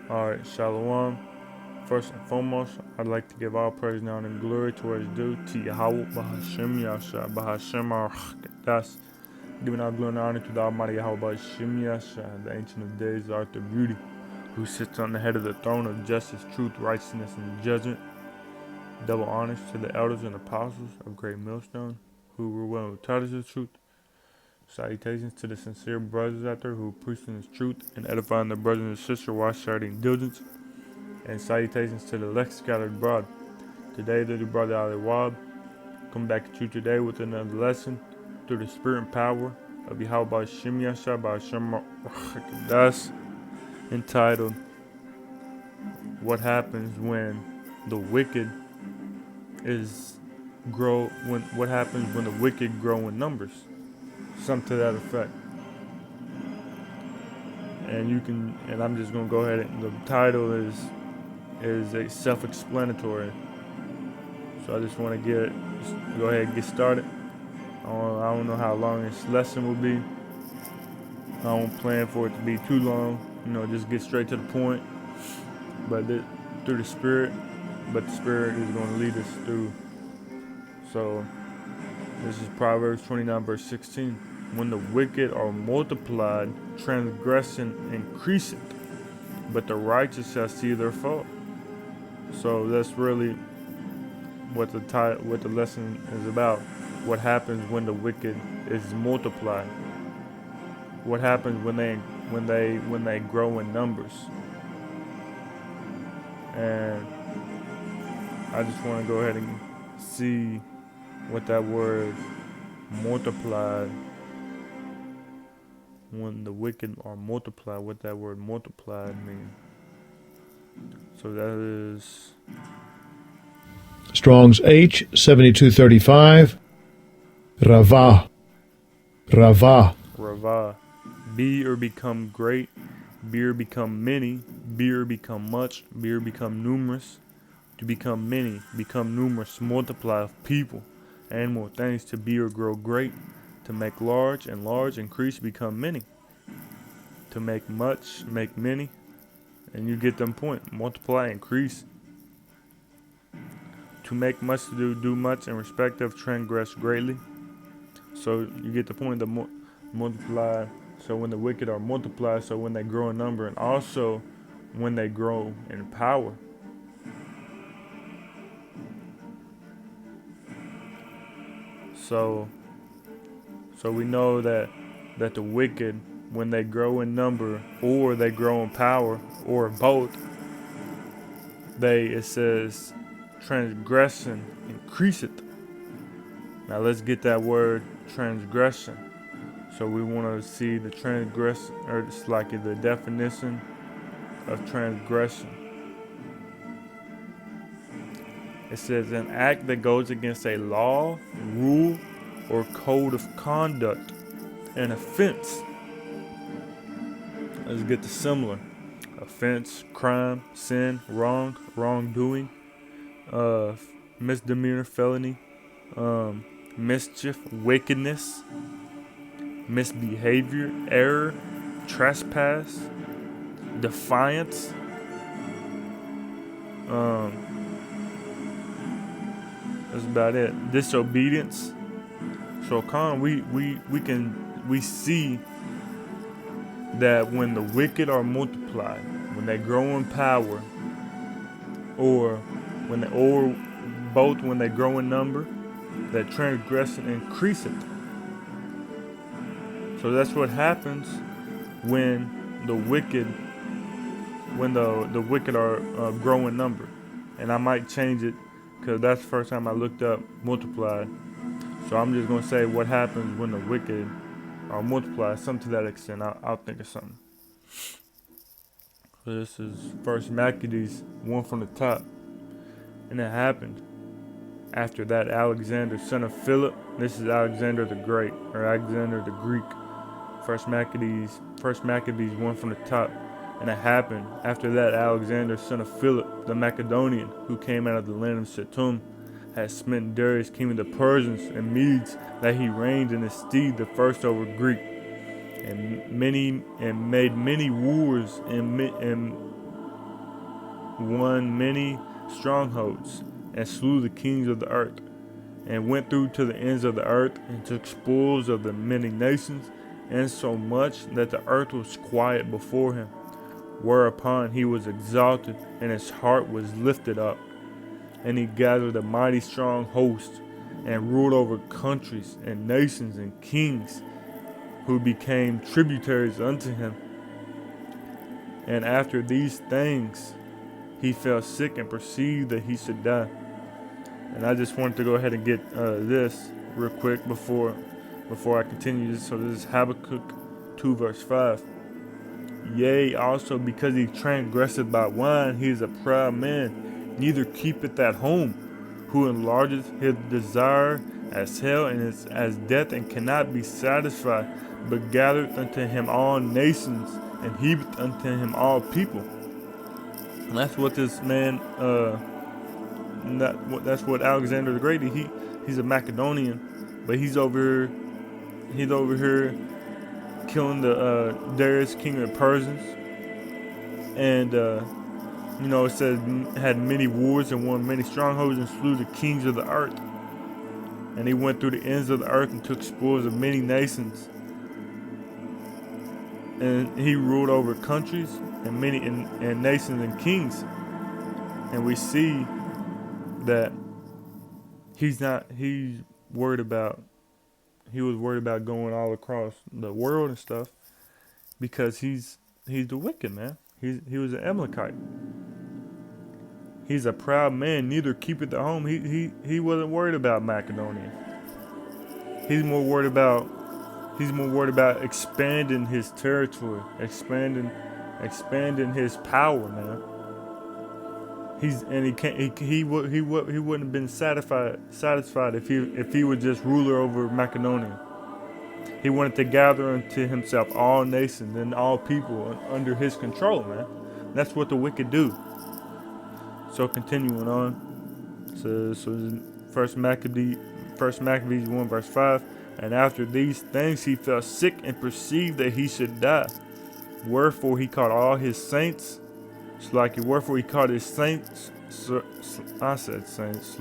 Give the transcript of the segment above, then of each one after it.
Alright, Shalom. First and foremost, I'd like to give all praise, honor, and glory to what is due to Yahweh, Bahashem Yasha, Bahashem That's giving all glory and honor to the Almighty Yahweh, Bahashem Yasha, the Ancient of Days, the Arthur Beauty, who sits on the head of the throne of justice, truth, righteousness, and judgment. Double honors to the elders and apostles of Great Millstone, who were willing to tell us the truth. Salutations to the sincere brothers out there who are preaching this truth and edifying their brothers and sisters while shouting diligence. And salutations to the elect scattered abroad. Today, little brother Ali Wab, come back at you today with another lesson through the spirit and power of Yahweh Shem Yasha Shem that's entitled What Happens When the Wicked what happens when the wicked grow in numbers. Something to that effect. And I'm just gonna go ahead and the title is a self-explanatory. So I just want to go ahead and get started. I don't know how long this lesson will be. I don't plan for it to be too long. Just get straight to the point. But through the Spirit, but the Spirit is going to lead us through. So this is Proverbs 29 verse 16. When the wicked are multiplied, transgression increaseth, but the righteous shall see their fault. So that's really what the lesson is about. What happens when the wicked is multiplied? What happens when they grow in numbers? And I just want to go ahead and see what that word multiplied, when the wicked are multiplied, what that word multiplied means. So that is Strong's H 7235. Ravah. Ravah. Be or become great, be or become many, be or become much, be or become numerous. To become many, become numerous, multiply of people, and more things. To be or grow great, to make large, and large, increase, become many. To make much, make many, and you get them point. Multiply, increase. To make much, to do much, in respect of transgress greatly. So you get the point. The multiply. So when the wicked are multiplied, so when they grow in number, and also when they grow in power. So we know that the wicked, when they grow in number, or they grow in power, or both, it says transgression increaseth. Now let's get that word transgression. So we want to see the transgression, or it's like the definition of transgression. It says an act that goes against a law, rule, or code of conduct, an offense. Let's get the similar. Offense, crime, sin, wrong, wrongdoing, misdemeanor, felony, mischief, wickedness, misbehavior, error, trespass, defiance, that's about it. Disobedience. So we see that when the wicked are multiplied, when they grow in power, or both when they grow in number, that transgression increaseth. So that's what happens when the wicked are grow in number. And I might change it, because that's the first time I looked up multiplied. So I'm just going to say what happens when the wicked are multiplied, something to that extent. I'll think of something. So this is First Maccabees 1 from the top. And it happened after that Alexander, son of Philip. This is Alexander the Great, or Alexander the Greek. First Maccabees 1 from the top. And it happened after that Alexander, son of Philip the Macedonian, who came out of the land of Shettim, had smitten Darius, king of the Persians and Medes, that he reigned in his stead the first over Greek, and made many wars and won many strongholds, and slew the kings of the earth, and went through to the ends of the earth, and took spoils of the many nations, and so much that the earth was quiet before him. Whereupon he was exalted, and his heart was lifted up, and he gathered a mighty strong host, and ruled over countries and nations and kings, who became tributaries unto him. And after these things he fell sick, and perceived that he should die. And I just wanted to go ahead and get this real quick before I continue this. So this is Habakkuk 2 verse 5. Yea, also because he transgresseth by wine, he is a proud man, neither keepeth at home, who enlargeth his desire as hell, and is as death, and cannot be satisfied, but gathereth unto him all nations, and heapeth unto him all people. And that's what this man, that's what Alexander the Great, he's a Macedonian, but he's over here killing the Darius, king of the Persians, and it says had many wars and won many strongholds, and slew the kings of the earth. And he went through the ends of the earth, and took spoils of many nations, and he ruled over countries and many and nations and kings. And we see that he was worried about going all across the world and stuff, because he's the wicked man. He was an Amalekite. He's a proud man, neither keepeth at home. He wasn't worried about Macedonia. He's more worried about expanding his territory, expanding his power, man. He wouldn't have been satisfied if he was just ruler over Macedonia. He wanted to gather unto himself all nations and all people under his control, man. That's what the wicked do. So continuing on, so First Maccabees 1 verse 5. And after these things he fell sick, and perceived that he should die. Wherefore he called all his saints. Wherefore he called his saints. I said saints.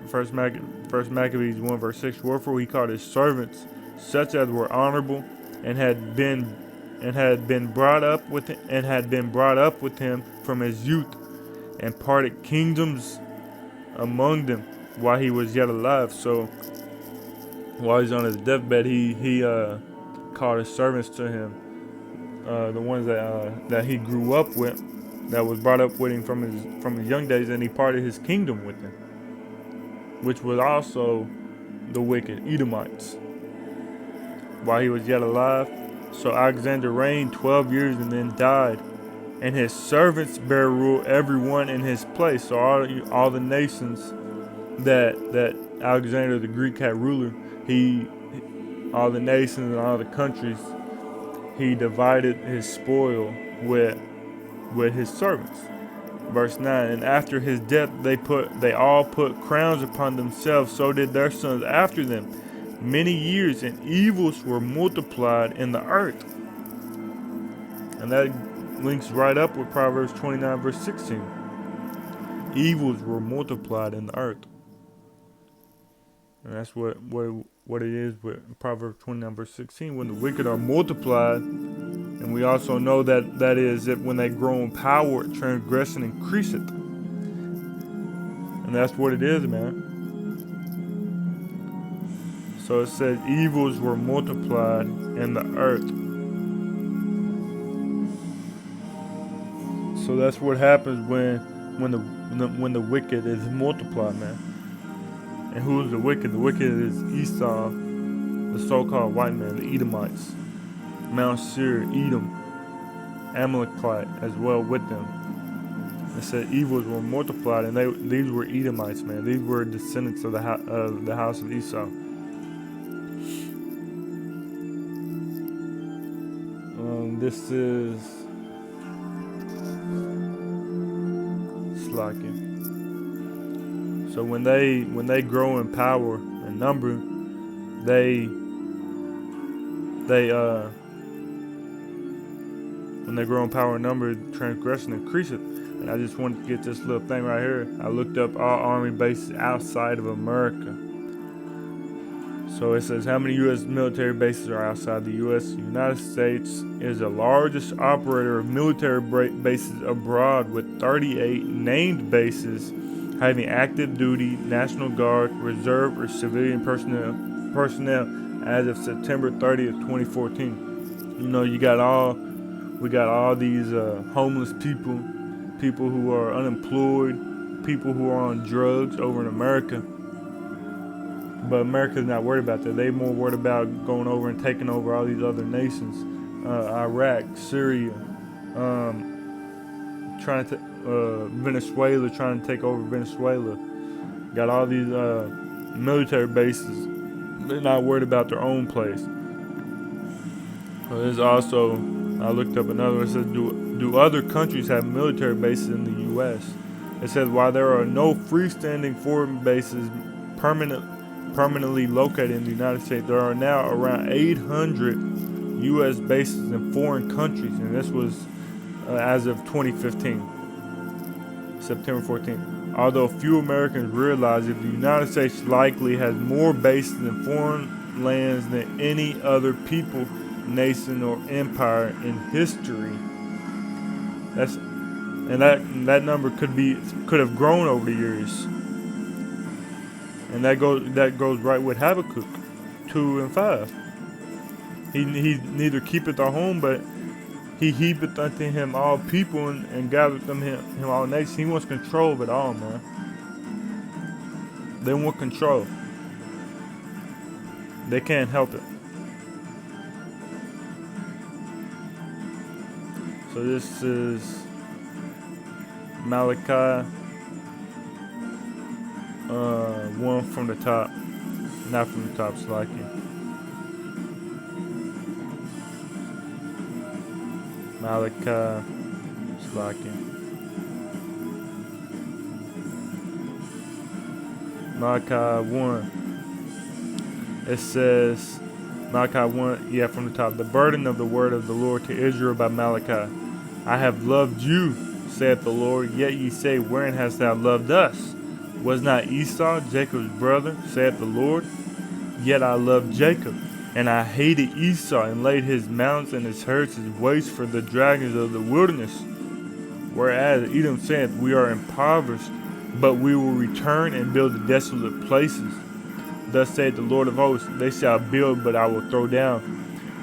First Maccabees 1 verse 6. Wherefore he called his servants, such as were honorable, and had been brought up with him from his youth, and parted kingdoms among them while he was yet alive. So while he's on his deathbed, he called his servants to him, the ones that he grew up with, that was brought up with him from his young days, and he parted his kingdom with them, which was also the wicked Edomites, while he was yet alive. So Alexander reigned 12 years and then died, and his servants bare rule, every one in his place. So all the nations that Alexander the Greek had ruler, all the nations and all the countries, he divided his spoil with his servants. Verse 9. And after his death they all put crowns upon themselves, so did their sons after them, many years, and evils were multiplied in the earth. And that links right up with Proverbs 29 verse 16. Evils were multiplied in the earth. And that's what it is with Proverbs 29 verse 16. When the wicked are multiplied, and we also know that is that when they grow in power, transgression increaseth. And that's what it is, man. So it says evils were multiplied in the earth. So that's what happens when the wicked is multiplied, man. And who is the wicked? The wicked is Esau, the so-called white man, the Edomites, Mount Seir, Edom, Amalekite as well with them. It said evils were multiplied, and these were Edomites, man. These were descendants of the house of Esau. This is Slakia. So when they grow in power and number, When they grow in power and number, transgression increaseth. And I just wanted to get this little thing right here. I looked up all army bases outside of America. So it says how many U.S. military bases are outside the U.S. The United States is the largest operator of military bases abroad, with 38 named bases having active duty, National Guard, Reserve, or civilian personnel as of September 30th, 2014. You know, we got all these homeless people who are unemployed, people who are on drugs over in America. But America's not worried about that. They're more worried about going over and taking over all these other nations. Iraq, Syria, Venezuela, trying to take over Venezuela. Got all these military bases. They're not worried about their own place. There's also, I looked up another one. It says, do other countries have military bases in the U.S.? It says, while there are no freestanding foreign bases permanently located in the United States, there are now around 800 U.S. bases in foreign countries, and this was as of 2015, September 14th. Although few Americans realize it, the United States likely has more bases in foreign lands than any other people, nation, or empire in history. That number could have grown over the years. And that goes right with Habakkuk 2 and 5. He neither keepeth our home, but he heapeth unto him all people and gathereth them him all nations. He wants control of it all, man. They want control. They can't help it. So this is Malachi 1 from the top. Not from the top, it's like it. Malachi, Slakin. Malachi 1. It says, Malachi 1, from the top. The burden of the word of the Lord to Israel by Malachi. I have loved you, saith the Lord, yet ye say, wherein hast thou loved us? Was not Esau Jacob's brother, saith the Lord? Yet I loved Jacob, and I hated Esau, and laid his mounts and his herds waste for the dragons of the wilderness. Whereas Edom saith, we are impoverished, but we will return and build the desolate places. Thus saith the Lord of hosts, they shall build, but I will throw down,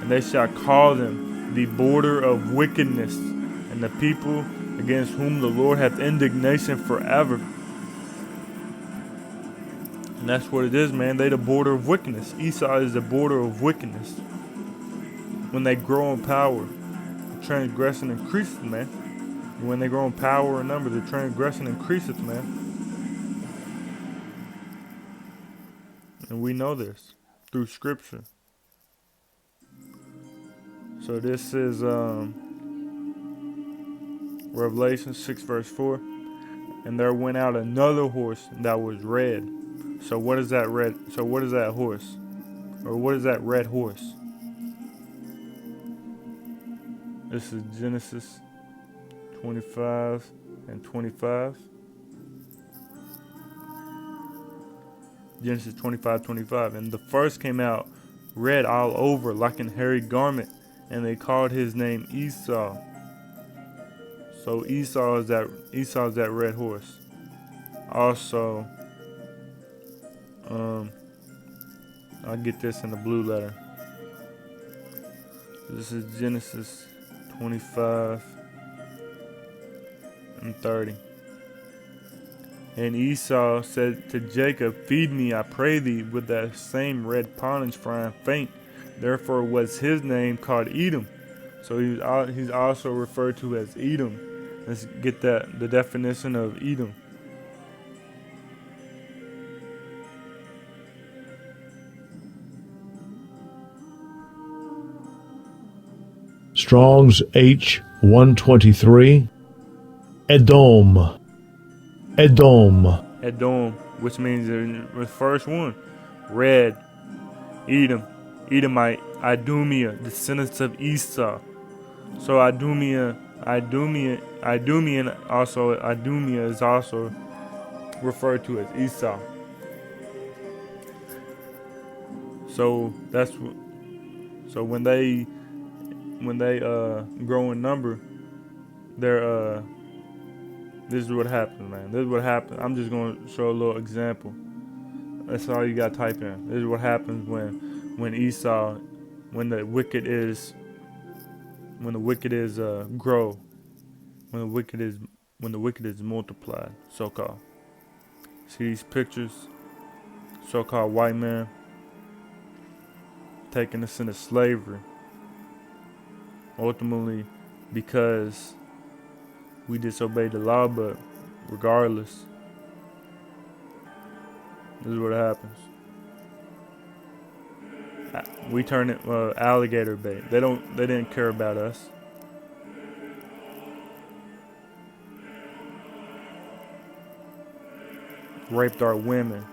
and they shall call them the border of wickedness, and the people against whom the Lord hath indignation forever. And that's what it is, man. They the border of wickedness. Esau is the border of wickedness. When they grow in power, the transgression increases, man. And when they grow in power and number, the transgression increases, man. And we know this through Scripture. So this is Revelation 6 verse 4. And there went out another horse that was red. So what is that red? So what is that horse? Or what is that red horse? This is Genesis 25 and 25. Genesis 25:25. And the first came out red all over like an hairy garment, and they called his name Esau. So Esau is that red horse. Also, I'll get this in the blue letter. This is Genesis 25 and 30. And Esau said to Jacob, feed me, I pray thee, with that same red pottage, for I am faint. Therefore was his name called Edom. So he's also referred to as Edom. Let's get the definition of Edom. Strong's H 123. Edom. Edom. Edom, which means the first one, red. Edom, Edomite, Idumea, descendants of Esau. So Idumea is also referred to as Esau. So so when they grow in number, they're this is what happens, man. This is what happens. I'm just gonna show a little example. That's all you gotta type in. This is what happens when Esau, when the wicked is grow, when the wicked is multiplied, so called. See these pictures, so called white man taking us into slavery. Ultimately, because we disobeyed the law, but regardless, this is what happens. We turn it alligator bait. They didn't care about us. Raped our women.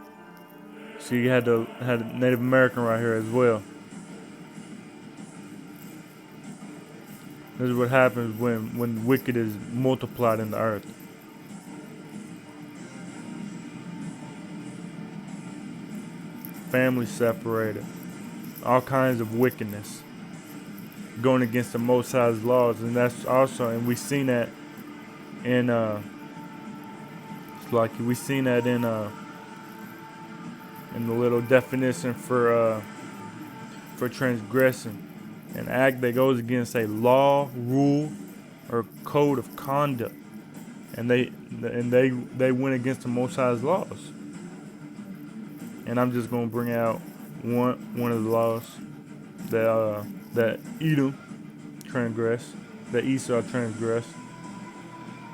So you had a Native American right here as well. This is what happens when wicked is multiplied in the earth. Family separated. All kinds of wickedness going against the Most High's laws, and that's also, and we seen that in we seen that in the little definition for transgression, an act that goes against a law, rule, or code of conduct, and they went against the Most High's laws. And I'm just gonna bring out one of the laws that Edom transgressed, that Esau transgressed.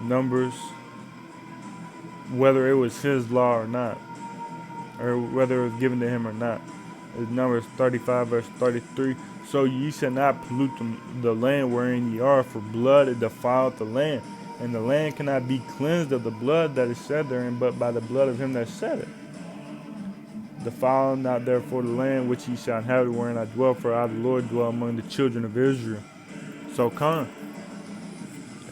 Numbers, whether it was his law or not, or whether it was given to him or not. It's Numbers 35 verse 33. So ye shall not pollute the land wherein ye are, for blood it defileth the land, and the land cannot be cleansed of the blood that is shed therein, but by the blood of him that shed it. Defile not therefore the land which ye shall inhabit, wherein I dwell, for I the Lord dwell among the children of Israel. So come.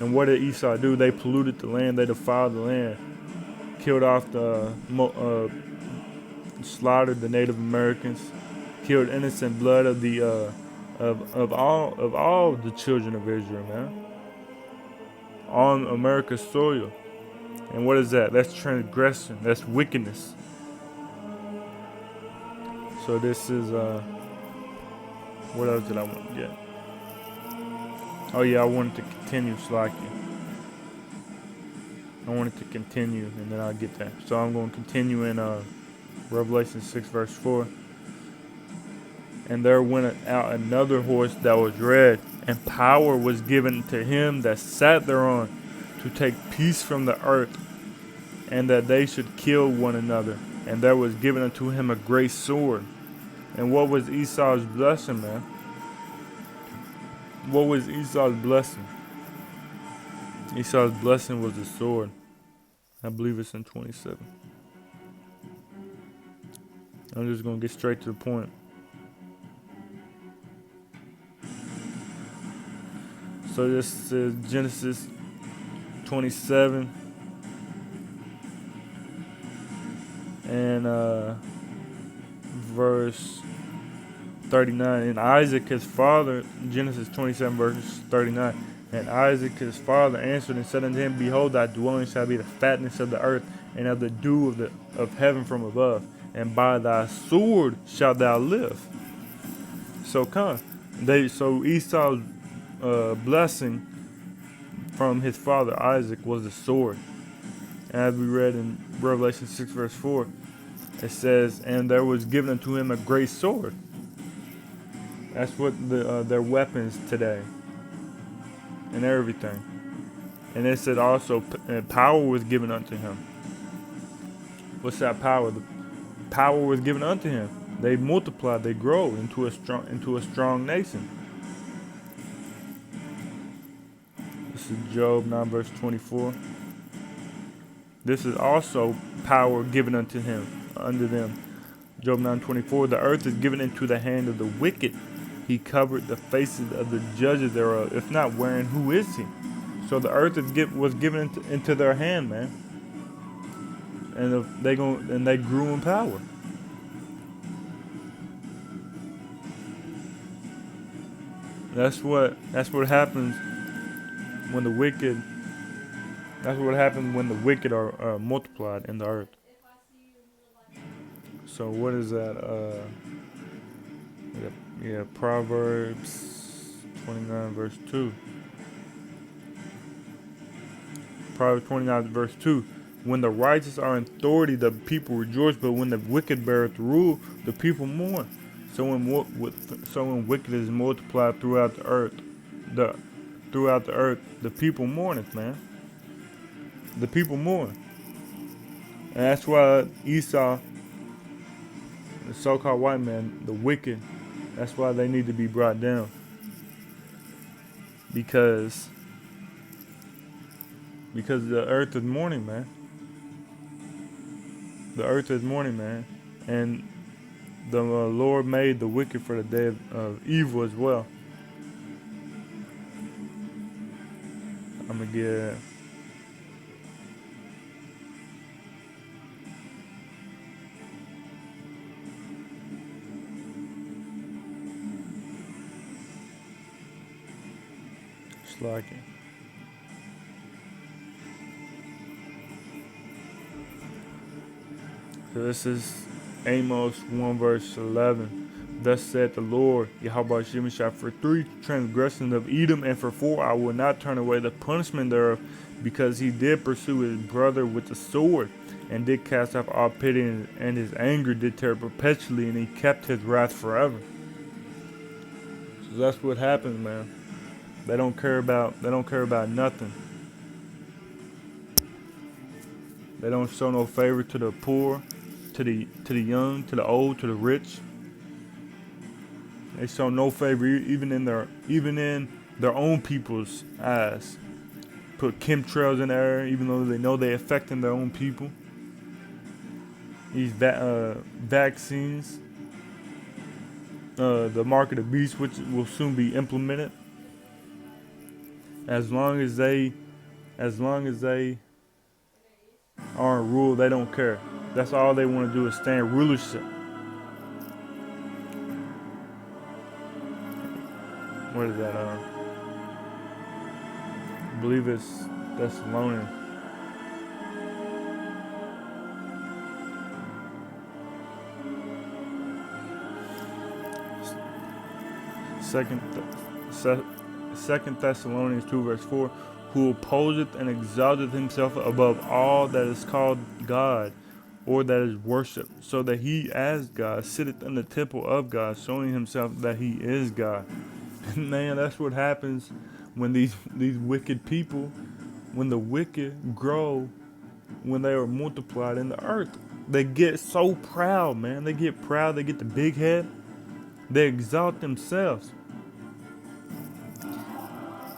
And what did Esau do? They polluted the land, they defiled the land, killed off slaughtered the Native Americans, killed innocent blood of the of all the children of Israel, man, on America's soil. And what is that? That's transgression. That's wickedness. So this is what else did I want to get? Oh yeah, I wanted to continue slacking. I wanted to continue, and then I'll get that. So I'm going to continue in Revelation 6 verse 4. And there went out another horse that was red, and power was given to him that sat thereon to take peace from the earth, and that they should kill one another. And there was given unto him a great sword. And what was Esau's blessing, man? What was Esau's blessing? Esau's blessing was the sword. I believe it's in 27. I'm just going to get straight to the point. So this is Genesis 27 and verse 39. And Isaac his father, Genesis 27 verse 39. And Isaac his father answered and said unto him, Behold, thy dwelling shall be the fatness of the earth, and of the dew of heaven from above, and by thy sword shalt thou live. So so Esau's blessing from his father Isaac was the sword. And as we read in Revelation 6 verse 4, it says, and there was given unto him a great sword. That's what their weapons today and everything. And it said also power was given unto him. What's that power? The power was given unto him. They multiplied, they grow into a strong nation. This is Job 9 verse 24. This is also power given unto him, unto them. Job 9:24. The earth is given into the hand of the wicked, He covered the faces of the judges thereof. If not wherein, who is he? So the earth was given into their hand, man. And if they grew in power. That's what happens when the wicked. That's what happens when the wicked are multiplied in the earth. So what is that? Yeah, Proverbs 29 verse 2. Proverbs 29 verse 2. When the righteous are in authority, the people rejoice, but when the wicked beareth rule, the people mourn. So when wicked is multiplied throughout the earth, the people mourneth, man. The people mourn. And that's why Esau, the so-called white man, the wicked, that's why they need to be brought down. Because the earth is mourning, man. The earth is mourning, man. And the Lord made the wicked for the day of evil as well. I'm going to get... slacking. So this is Amos 1 verse 11. Thus saith the Lord, Yahweh Shemeshah, for 3 transgressions of Edom, and for 4 I will not turn away the punishment thereof, because he did pursue his brother with the sword, and did cast off all pity, and his anger did tear perpetually, and he kept his wrath forever. So that's what happens, man. They don't care about nothing. They don't show no favor to the poor, to the young, to the old, to the rich. They show no favor even in their own people's eyes. Put chemtrails in the air, even though they know they're affecting their own people. These vaccines, the mark of the beast, which will soon be implemented. As long as they are in rule, they don't care. That's all they want to do is stay in rulership. What is that? I believe it's Thessalonians. Second Thessalonians 2 verse 4, who opposeth and exalteth himself above all that is called God, or that is worshipped, so that he as God sitteth in the temple of God, showing himself that he is God. Man, that's what happens when these wicked people, when the wicked grow, when they are multiplied in the earth. They get so proud, man. They get proud, they get the big head, they exalt themselves.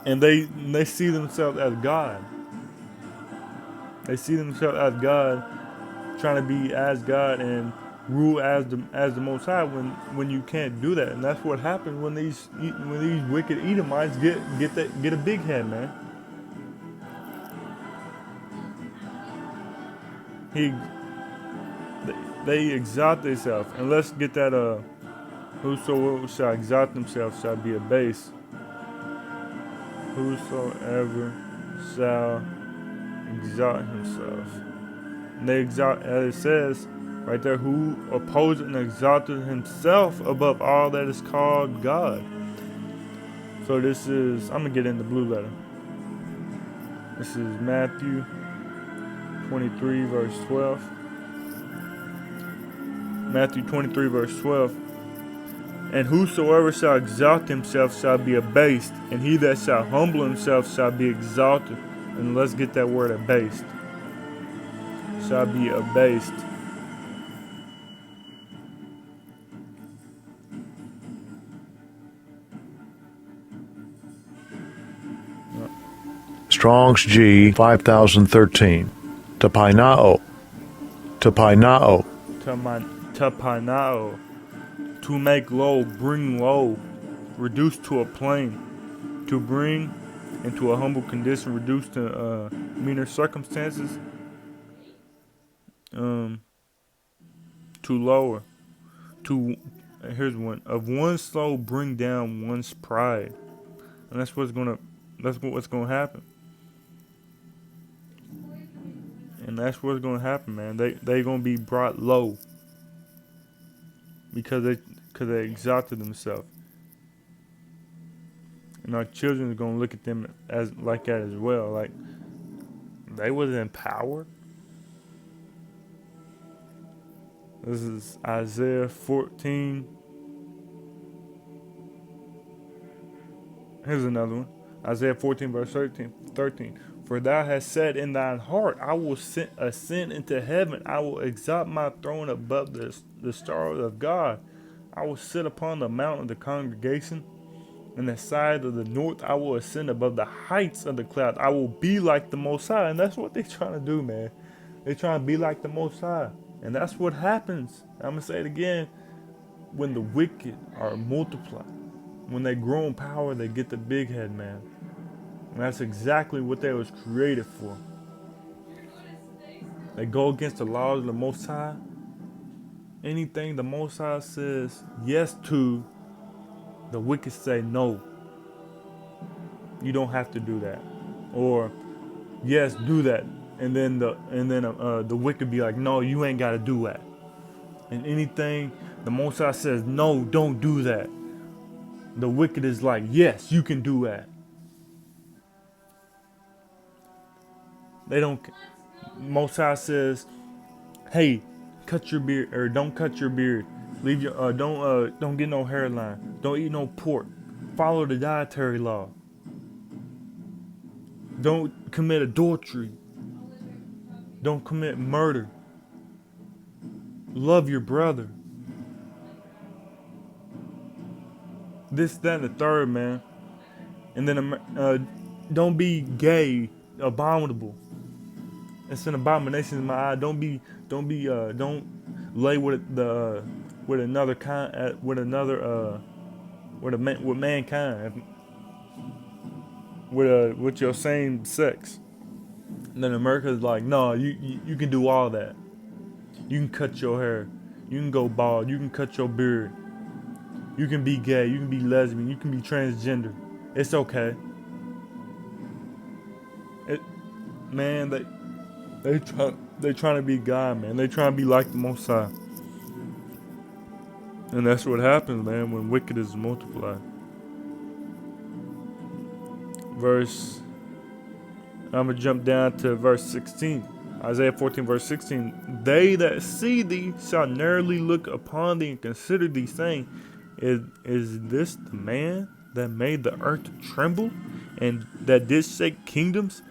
And they see themselves as God. They see themselves as God, trying to be as God and rule as the Most High. When you can't do that, and that's what happens when these wicked Edomites get a big head, man. They exalt themselves, and let's get that. Whosoever shall exalt themselves shall be abased. Whosoever shall exalt himself. And they exalt, as it says right there, who opposed and exalted himself above all that is called God. So this is, I'm going to get in the blue letter. This is Matthew 23 verse 12. Matthew 23 verse 12. And whosoever shall exalt himself shall be abased, and he that shall humble himself shall be exalted. And let's get that word abased. Shall be abased. Strong's G 5013. Tapainao. Tapainao. To make low, bring low. reduced to a plane, to bring into a humble condition, reduced to meaner circumstances, to lower, to here's one of one's soul bring down one's pride, and that's what's gonna happen, and that's what's gonna happen, man. They gonna be brought low because they exalted themselves, and our children are gonna look at them as like that as well, like they wasn't empowered. This is Isaiah 14. Here's another one. Isaiah 14, verse 13. For thou hast said in thine heart, I will ascend into heaven. I will exalt my throne above the stars of God. I will sit upon the mount of the congregation. In the side of the north, I will ascend above the heights of the cloud. I will be like the Most High. And that's what they're trying to do, man. They're trying to be like the Most High. And that's what happens. I'm going to say it again. When the wicked are multiplied, when they grow in power, they get the big head, man. And that's exactly what they was created for. They go against the laws of the Most High. Anything the Most High says yes to, the wicked say no. You don't have to do that. Or yes, do that. And then the wicked be like, no, you ain't got to do that. And anything the Most High says, no, don't do that, the wicked is like, yes, you can do that. They don't. Most High says, hey, cut your beard, or don't cut your beard. Leave your don't get no hairline. Don't eat no pork. Follow the dietary law. Don't commit adultery. Don't commit murder. Love your brother. This, that, and the third, man. And then don't be gay, abominable. It's an abomination in my eye. Don't lay with another kind, with mankind, with your same sex. And then America's like, no, you can do all that. You can cut your hair. You can go bald. You can cut your beard. You can be gay. You can be lesbian. You can be transgender. It's okay. Man, they trying to be God, man. They trying to be like the Most High. And that's what happens, man, when wicked is multiplied. I'm going to jump down to verse 16. Isaiah 14, verse 16. They that see thee shall narrowly look upon thee and consider thee, saying, Is this the man that made the earth tremble, and that did shake kingdoms,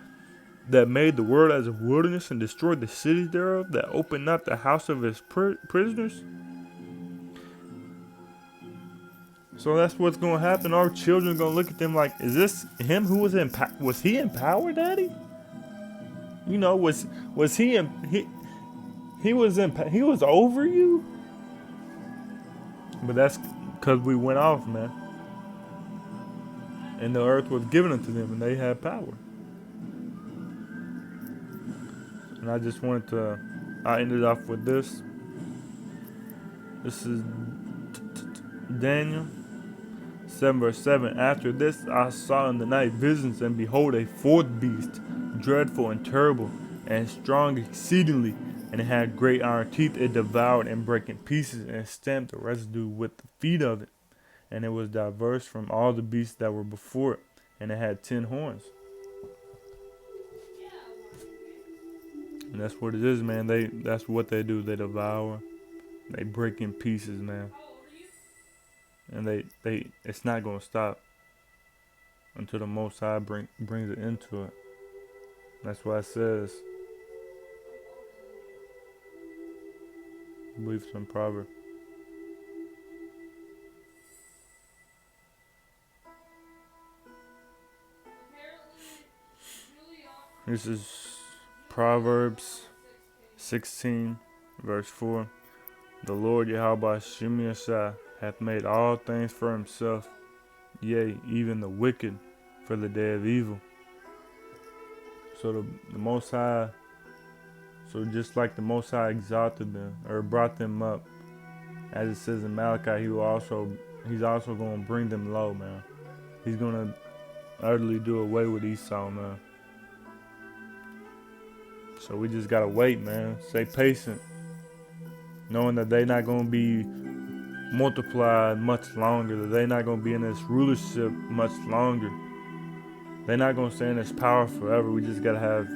that made the world as a wilderness and destroyed the cities thereof, that opened not the house of his prisoners? So that's what's going to happen. Our children are going to look at them like, is this him who was in power? Was he in power, Daddy? You know, was he in, he was over you? But that's because we went off, man. And the earth was given unto them, and they had power. And I just wanted to, I ended off with this. This is Daniel 7 verse 7. After this I saw in the night visions, and behold, a fourth beast, dreadful and terrible, and strong exceedingly, and it had great iron teeth. It devoured and brake in pieces, and stamped the residue with the feet of it. And it was diverse from all the beasts that were before it, and it had 10 horns. And that's what it is, man. That's what they do. They devour, they break in pieces, man. And it's not gonna stop until the Most High brings it into it. That's why it says, I believe it's in Proverbs. This is Proverbs 16, verse 4. The Lord Yahweh Shemiashah hath made all things for himself, yea, even the wicked for the day of evil. So the Most High, so just like the Most High exalted them or brought them up, as it says in Malachi, he's also going to bring them low, man. He's going to utterly do away with Esau, man. So we just gotta wait, man. Stay patient, knowing that they're not gonna be multiplied much longer. That they're not gonna be in this rulership much longer. They're not gonna stay in this power forever. We just gotta have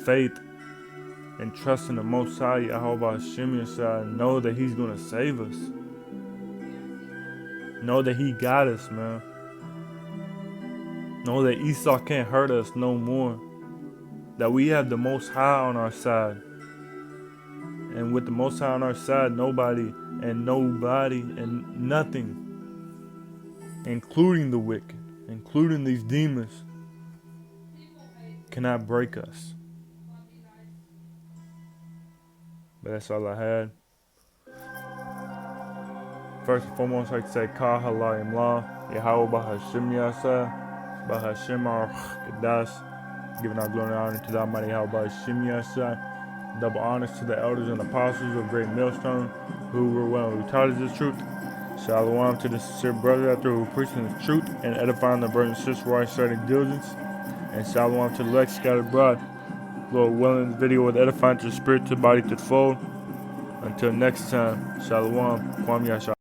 faith and trust in the Most High, Yahweh Hashem Yeshua, and know that He's gonna save us. Know that He got us, man. Know that Esau can't hurt us no more. That we have the Most High on our side. And with the Most High on our side, nobody and nothing, including the wicked, including these demons, cannot break us. But that's all I had. First and foremost, I'd like to say, Ka Halayim La, Yahweh Bahashim Yasa, Bahashim Ar Kadash, giving our glory and honor to the Almighty Yahweh Bahashim Yasa. Double honors to the elders and apostles of Great Millstone who were well who taught us the truth. Shalom to the sincere brother after who preaching the truth and edifying the brothers and sisters while studying diligence. And shalom to the elect scattered abroad. Lord willing, this video with edifying to the spirit, to the body, to the fold. Until next time, shalom. Kwam Yasha.